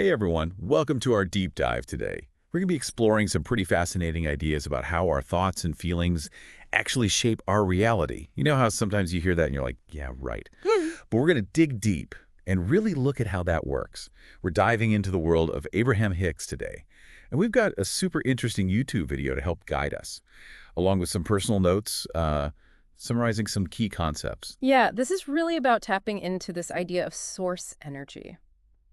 Hey everyone, welcome to our deep dive today. We're going to be exploring some pretty fascinating ideas about how our thoughts and feelings actually shape our reality. You know how sometimes you hear that and you're like, yeah, right. But we're going to dig deep and really look at how that works. We're diving into the world of Abraham Hicks today. And we've got a super interesting YouTube video to help guide us, along with some personal notes, summarizing some key concepts. Yeah, this is really about tapping into this idea of source energy,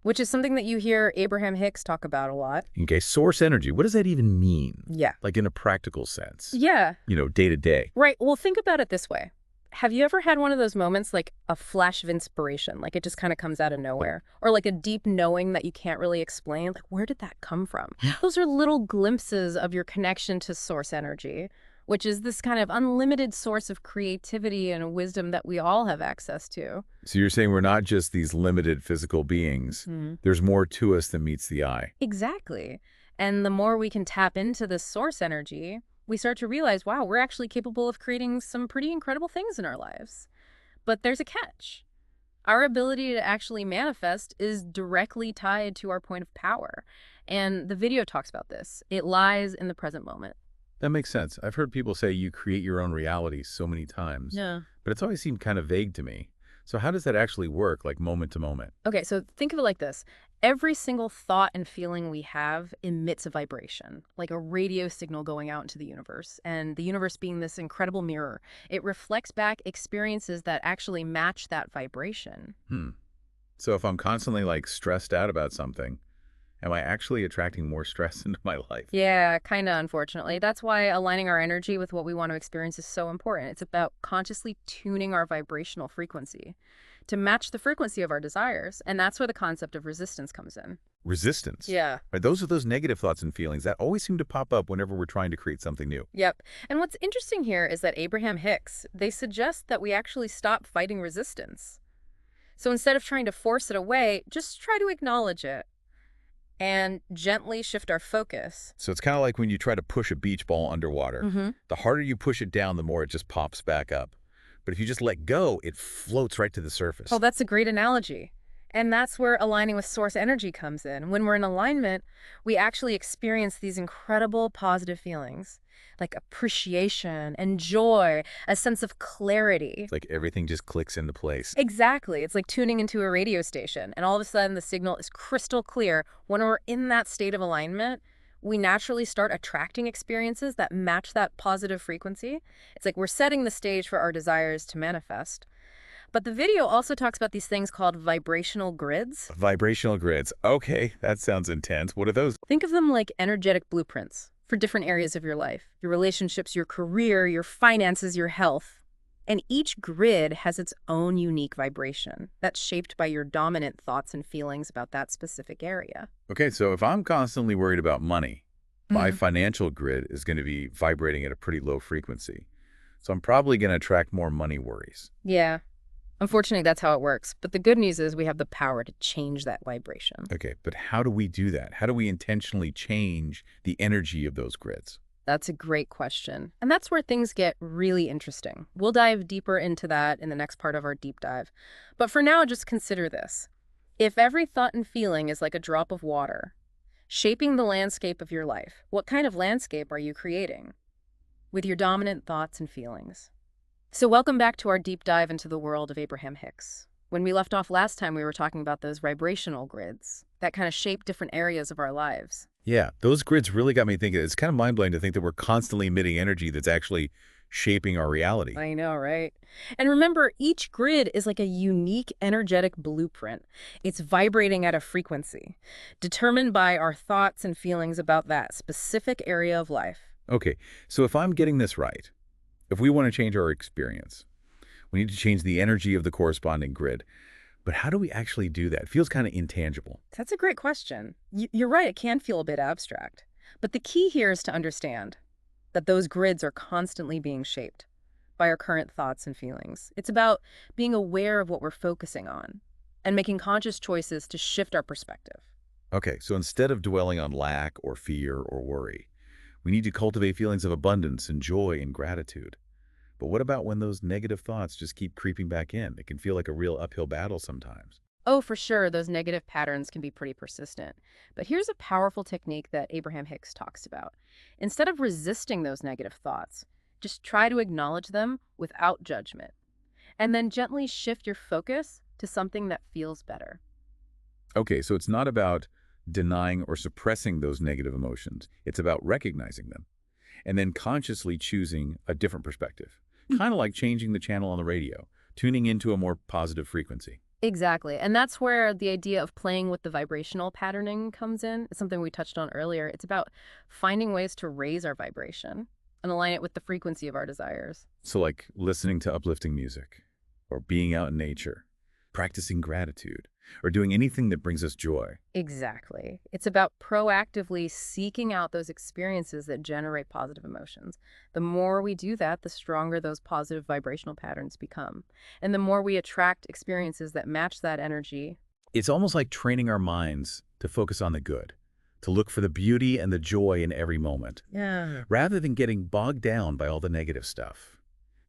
which is something that you hear Abraham Hicks talk about a lot. Okay, source energy, what does that even mean? Yeah. Like in a practical sense, Yeah, day to day. right. Well, think about it this way. Have you ever had one of those moments like a flash of inspiration, like it just kind of comes out of nowhere, or like a deep knowing that you can't really explain? Like, where did that come from? Those are little glimpses of your connection to source energy, which is this kind of unlimited source of creativity and wisdom that we all have access to. So you're saying we're not just these limited physical beings. There's more to us than meets the eye. Exactly. And the more we can tap into this source energy, we start to realize, wow, we're actually capable of creating some pretty incredible things in our lives. But there's a catch. Our ability to actually manifest is directly tied to our point of power. And the video talks about this. It lies in the present moment. That makes sense. I've heard people say you create your own reality so many times, Yeah. but it's always seemed kind of vague to me. So how does that actually work, like moment to moment? Okay, so think of it like this. Every single thought and feeling we have emits a vibration, like a radio signal going out into the universe. And the universe being this incredible mirror, it reflects back experiences that actually match that vibration. So if I'm constantly like stressed out about something, am I actually attracting more stress into my life? Yeah, kind of unfortunately. That's why aligning our energy with what we want to experience is so important. It's about consciously tuning our vibrational frequency to match the frequency of our desires. And that's where the concept of resistance comes in. Resistance. Yeah. Right? Those are those negative thoughts and feelings that always seem to pop up whenever we're trying to create something new. Yep. And what's interesting here is that Abraham Hicks, they suggest that we actually stop fighting resistance. So instead of trying to force it away, just try to acknowledge it and gently shift our focus. So it's kind of like when you try to push a beach ball underwater. The harder you push it down, the more it just pops back up. But if you just let go, it floats right to the surface. Oh, that's a great analogy. And that's where aligning with source energy comes in. When we're in alignment, we actually experience these incredible positive feelings like appreciation and joy, a sense of clarity. It's like everything just clicks into place. Exactly. It's like tuning into a radio station, and all of a sudden the signal is crystal clear. When we're in that state of alignment, we naturally start attracting experiences that match that positive frequency. It's like we're setting the stage for our desires to manifest. But the video also talks about these things called vibrational grids. Vibrational grids. Okay, that sounds intense. What are those? Think of them like energetic blueprints for different areas of your life, your relationships, your career, your finances, your health. And each grid has its own unique vibration that's shaped by your dominant thoughts and feelings about that specific area. Okay, so if I'm constantly worried about money, my financial grid is going to be vibrating at a pretty low frequency. So I'm probably going to attract more money worries. Yeah. Unfortunately, that's how it works. But the good news is we have the power to change that vibration. Okay, but how do we do that? How do we intentionally change the energy of those grids? That's a great question. And that's where things get really interesting. We'll dive deeper into that in the next part of our deep dive. But for now, just consider this. If every thought and feeling is like a drop of water, shaping the landscape of your life, what kind of landscape are you creating with your dominant thoughts and feelings? So welcome back to our deep dive into the world of Abraham Hicks. When we left off last time, we were talking about those vibrational grids that kind of shape different areas of our lives. Yeah, those grids really got me thinking. It's kind of mind-blowing to think that we're constantly emitting energy that's actually shaping our reality. I know, right? And remember, each grid is like a unique energetic blueprint. It's vibrating at a frequency, determined by our thoughts and feelings about that specific area of life. Okay, so if I'm getting this right, if we want to change our experience, we need to change the energy of the corresponding grid. But how do we actually do that? It feels kind of intangible. That's a great question. You're right, it can feel a bit abstract. But the key here is to understand that those grids are constantly being shaped by our current thoughts and feelings. It's about being aware of what we're focusing on and making conscious choices to shift our perspective. Okay, so instead of dwelling on lack or fear or worry, we need to cultivate feelings of abundance and joy and gratitude. But what about when those negative thoughts just keep creeping back in? It can feel like a real uphill battle sometimes. Oh, for sure, those negative patterns can be pretty persistent. But here's a powerful technique that Abraham Hicks talks about. Instead of resisting those negative thoughts, just try to acknowledge them without judgment, and then gently shift your focus to something that feels better. Okay, so it's not about denying or suppressing those negative emotions. It's about recognizing them and then consciously choosing a different perspective. Kind of like changing the channel on the radio, tuning into a more positive frequency. Exactly. And that's where the idea of playing with the vibrational patterning comes in. It's something we touched on earlier. It's about finding ways to raise our vibration and align it with the frequency of our desires. So like listening to uplifting music, or being out in nature, practicing gratitude, or doing anything that brings us joy. Exactly. It's about proactively seeking out those experiences that generate positive emotions. The more we do that, the stronger those positive vibrational patterns become. And the more we attract experiences that match that energy. It's almost like training our minds to focus on the good, to look for the beauty and the joy in every moment, Yeah. rather than getting bogged down by all the negative stuff.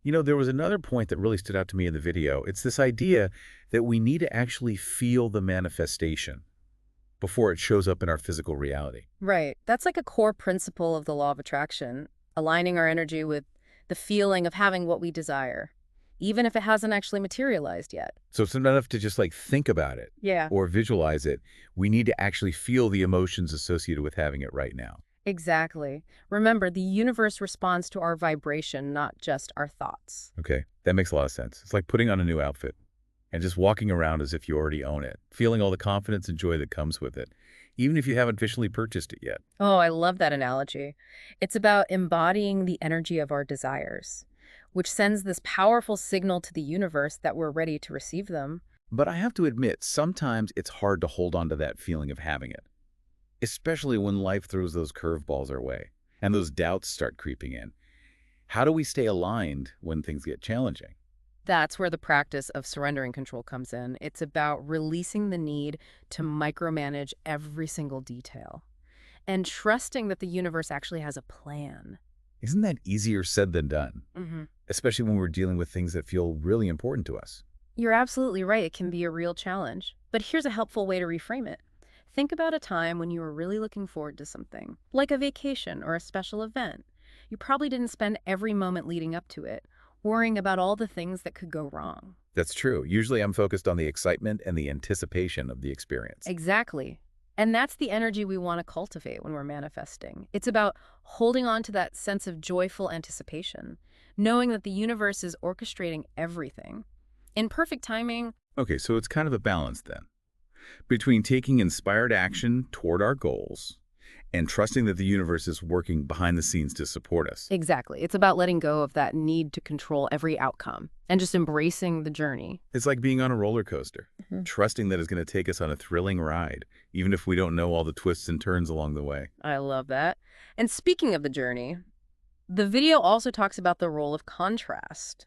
You know, there was another point that really stood out to me in the video. It's this idea that we need to actually feel the manifestation before it shows up in our physical reality. Right. That's like a core principle of the law of attraction, aligning our energy with the feeling of having what we desire, even if it hasn't actually materialized yet. So it's not enough to just like think about it Yeah. or visualize it. We need to actually feel the emotions associated with having it right now. Exactly. Remember, the universe responds to our vibration, not just our thoughts. Okay, that makes a lot of sense. It's like putting on a new outfit and just walking around as if you already own it, feeling all the confidence and joy that comes with it, even if you haven't officially purchased it yet. Oh, I love that analogy. It's about embodying the energy of our desires, which sends this powerful signal to the universe that we're ready to receive them. But I have to admit, sometimes it's hard to hold on to that feeling of having it, especially when life throws those curveballs our way and those doubts start creeping in. How do we stay aligned when things get challenging? That's where the practice of surrendering control comes in. It's about releasing the need to micromanage every single detail and trusting that the universe actually has a plan. Isn't that easier said than done, hmm especially when we're dealing with things that feel really important to us? You're absolutely right. It can be a real challenge. But here's a helpful way to reframe it. Think about a time when you were really looking forward to something, like a vacation or a special event. You probably didn't spend every moment leading up to it, worrying about all the things that could go wrong. That's true. Usually I'm focused on the excitement and the anticipation of the experience. Exactly. And that's the energy we want to cultivate when we're manifesting. It's about holding on to that sense of joyful anticipation, knowing that the universe is orchestrating everything. In perfect timing. Okay, so it's kind of a balance then, between taking inspired action toward our goals and trusting that the universe is working behind the scenes to support us. Exactly. It's about letting go of that need to control every outcome and just embracing the journey. It's like being on a roller coaster, Mhm. trusting that it's going to take us on a thrilling ride, even if we don't know all the twists and turns along the way. I love that. And speaking of the journey, the video also talks about the role of contrast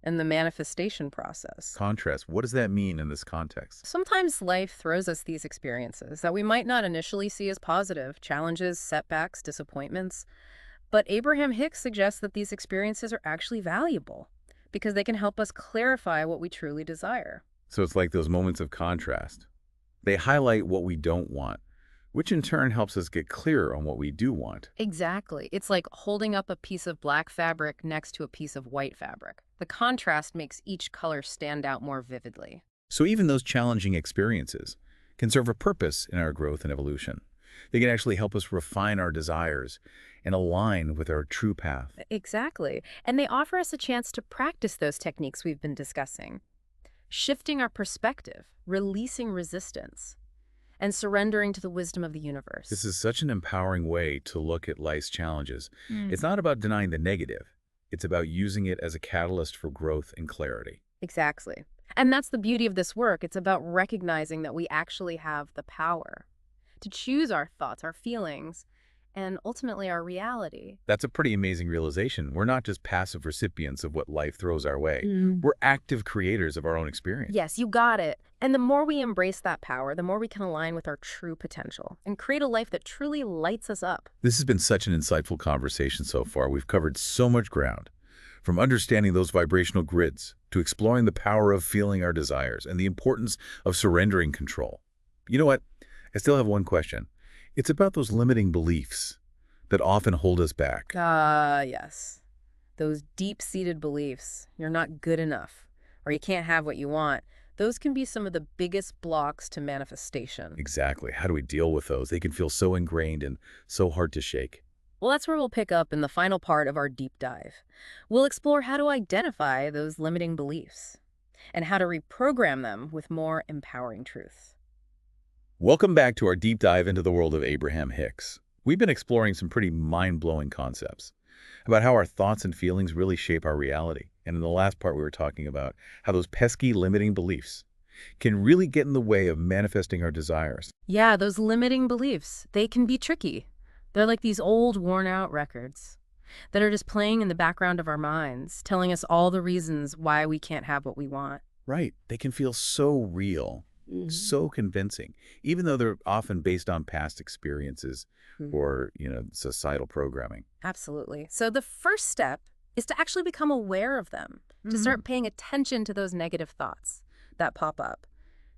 and the manifestation process. Contrast, what does that mean in this context? Sometimes life throws us these experiences that we might not initially see as positive, challenges, setbacks, disappointments. But Abraham Hicks suggests that these experiences are actually valuable because they can help us clarify what we truly desire. So it's like those moments of contrast. They highlight what we don't want, which in turn helps us get clearer on what we do want. Exactly. It's like holding up a piece of black fabric next to a piece of white fabric. The contrast makes each color stand out more vividly. So even those challenging experiences can serve a purpose in our growth and evolution. They can actually help us refine our desires and align with our true path. Exactly. And they offer us a chance to practice those techniques we've been discussing, shifting our perspective, releasing resistance, and surrendering to the wisdom of the universe. This is such an empowering way to look at life's challenges. Mm. It's not about denying the negative. It's about using it as a catalyst for growth and clarity. Exactly. And that's the beauty of this work. It's about recognizing that we actually have the power to choose our thoughts, our feelings, and ultimately our reality. That's a pretty amazing realization. We're not just passive recipients of what life throws our way. We're active creators of our own experience. Yes, you got it. And the more we embrace that power, the more we can align with our true potential and create a life that truly lights us up. This has been such an insightful conversation so far. We've covered so much ground, from understanding those vibrational grids to exploring the power of feeling our desires and the importance of surrendering control. You know what? I still have one question. It's about those limiting beliefs that often hold us back. Yes. Those deep-seated beliefs, you're not good enough, or you can't have what you want, those can be some of the biggest blocks to manifestation. Exactly. How do we deal with those? They can feel so ingrained and so hard to shake. Well, that's where we'll pick up in the final part of our deep dive. We'll explore how to identify those limiting beliefs and how to reprogram them with more empowering truths. Welcome back to our deep dive into the world of Abraham Hicks. We've been exploring some pretty mind-blowing concepts about how our thoughts and feelings really shape our reality. And in the last part, we were talking about how those pesky limiting beliefs can really get in the way of manifesting our desires. Yeah, those limiting beliefs, they can be tricky. They're like these old, worn-out records that are just playing in the background of our minds, telling us all the reasons why we can't have what we want. Right. They can feel so real, so convincing, even though they're often based on past experiences or, societal programming. Absolutely. So the first step is to actually become aware of them, to start paying attention to those negative thoughts that pop up.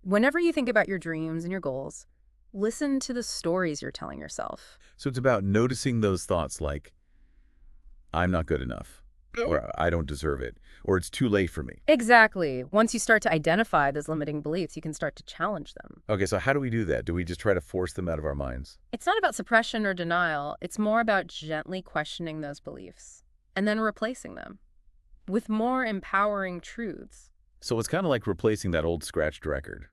Whenever you think about your dreams and your goals, listen to the stories you're telling yourself. So it's about noticing those thoughts like, I'm not good enough, or I don't deserve it, or it's too late for me. Exactly. Once you start to identify those limiting beliefs, you can start to challenge them. Okay, so how do we do that? Do we just try to force them out of our minds? It's not about suppression or denial. It's more about gently questioning those beliefs and then replacing them with more empowering truths. So it's kind of like replacing that old scratched record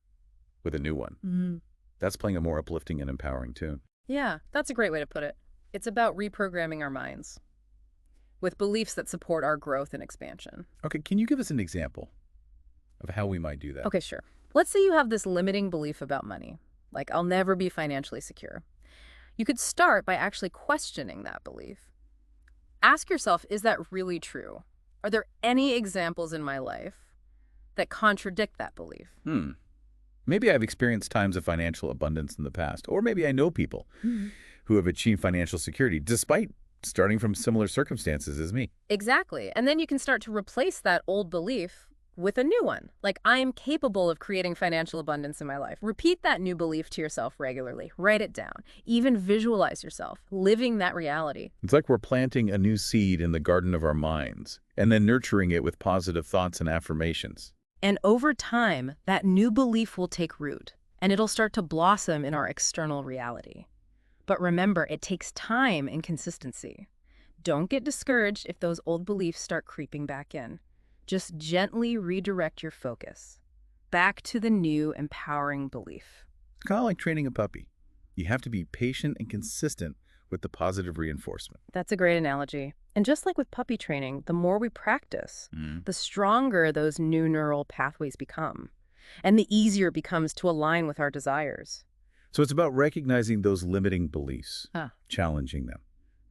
with a new one. That's playing a more uplifting and empowering tune. Yeah, that's a great way to put it. It's about reprogramming our minds with beliefs that support our growth and expansion. Okay, can you give us an example of how we might do that? Okay, sure. Let's say you have this limiting belief about money, like I'll never be financially secure. You could start by actually questioning that belief. Ask yourself, is that really true? Are there any examples in my life that contradict that belief? Maybe I've experienced times of financial abundance in the past, or maybe I know people who have achieved financial security despite starting from similar circumstances as me. Exactly. And then you can start to replace that old belief with a new one. Like, I am capable of creating financial abundance in my life. Repeat that new belief to yourself regularly. Write it down. Even visualize yourself living that reality. It's like we're planting a new seed in the garden of our minds and then nurturing it with positive thoughts and affirmations. And over time, that new belief will take root, and it'll start to blossom in our external reality. But remember, it takes time and consistency. Don't get discouraged if those old beliefs start creeping back in. Just gently redirect your focus back to the new, empowering belief. It's kind of like training a puppy. You have to be patient and consistent with the positive reinforcement. That's a great analogy. And just like with puppy training, the more we practice, the stronger those new neural pathways become, and the easier it becomes to align with our desires. So it's about recognizing those limiting beliefs, challenging them,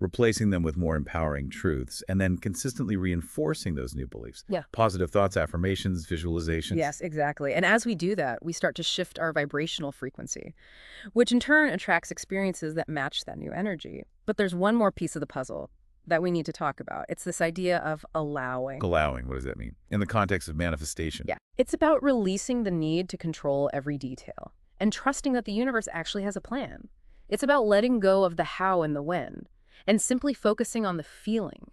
replacing them with more empowering truths, and then consistently reinforcing those new beliefs. Yeah. Positive thoughts, affirmations, visualizations. Yes, exactly. And as we do that, we start to shift our vibrational frequency, which in turn attracts experiences that match that new energy. But there's one more piece of the puzzle that we need to talk about. It's this idea of allowing. Allowing, what does that mean? In the context of manifestation. Yeah. It's about releasing the need to control every detail and trusting that the universe actually has a plan. It's about letting go of the how and the when and simply focusing on the feeling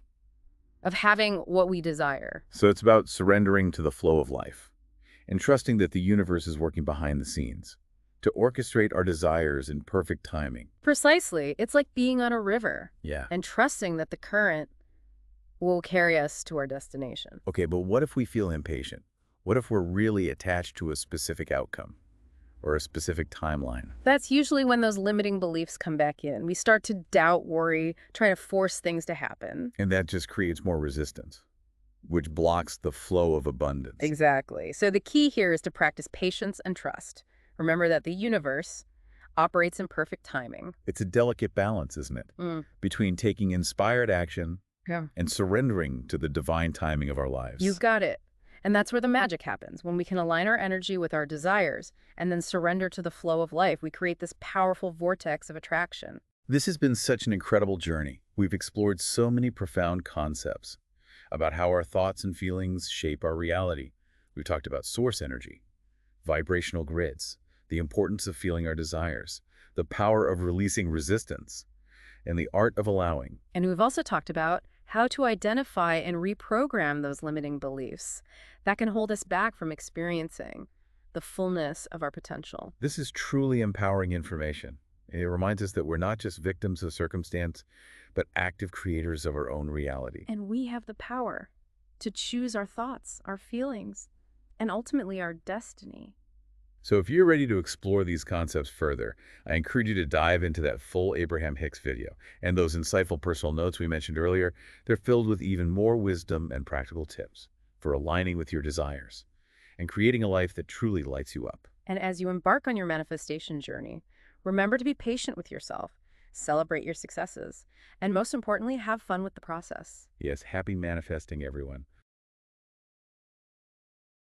of having what we desire. So it's about surrendering to the flow of life and trusting that the universe is working behind the scenes to orchestrate our desires in perfect timing. Precisely. It's like being on a river. Yeah. And trusting that the current will carry us to our destination. Okay, but what if we feel impatient? What if we're really attached to a specific outcome or a specific timeline? That's usually when those limiting beliefs come back in. We start to doubt, worry, try to force things to happen. And that just creates more resistance, which blocks the flow of abundance. Exactly. So the key here is to practice patience and trust. Remember that the universe operates in perfect timing. It's a delicate balance, isn't it? Between taking inspired action and surrendering to the divine timing of our lives. You've got it. And that's where the magic happens. When we can align our energy with our desires and then surrender to the flow of life, we create this powerful vortex of attraction. This has been such an incredible journey. We've explored so many profound concepts about how our thoughts and feelings shape our reality. We've talked about source energy, vibrational grids, the importance of feeling our desires, the power of releasing resistance, and the art of allowing. And we've also talked about how to identify and reprogram those limiting beliefs that can hold us back from experiencing the fullness of our potential. This is truly empowering information. It reminds us that we're not just victims of circumstance, but active creators of our own reality. And we have the power to choose our thoughts, our feelings, and ultimately our destiny. So if you're ready to explore these concepts further, I encourage you to dive into that full Abraham Hicks video. And those insightful personal notes we mentioned earlier, they're filled with even more wisdom and practical tips for aligning with your desires and creating a life that truly lights you up. And as you embark on your manifestation journey, remember to be patient with yourself, celebrate your successes, and most importantly, have fun with the process. Yes, happy manifesting, everyone.